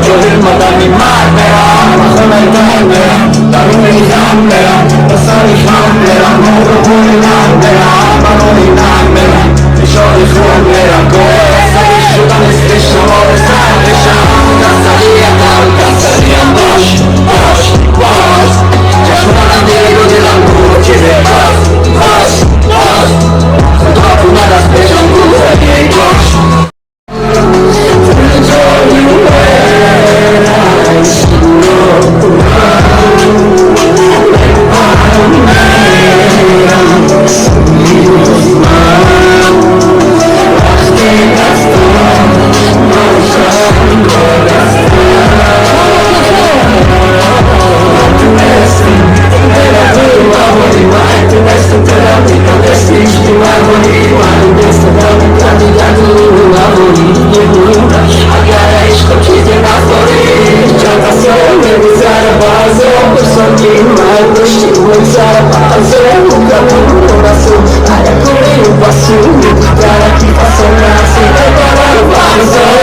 Yo ritmo da mi marmera, bajo la cámara, la luna y cámara, la sal y cámara, moro con el cámara, mano y cámara, y yo de cámara, cosa y yo da mi striscia, vuole sempre ciao, cazzaria, bosh, bosh, bosh, c'è suona dico dell'angolo, ci sei boss, boss, boss, dopo una da specie un culo e miei bosh. Para que faça nascer agora o vazio.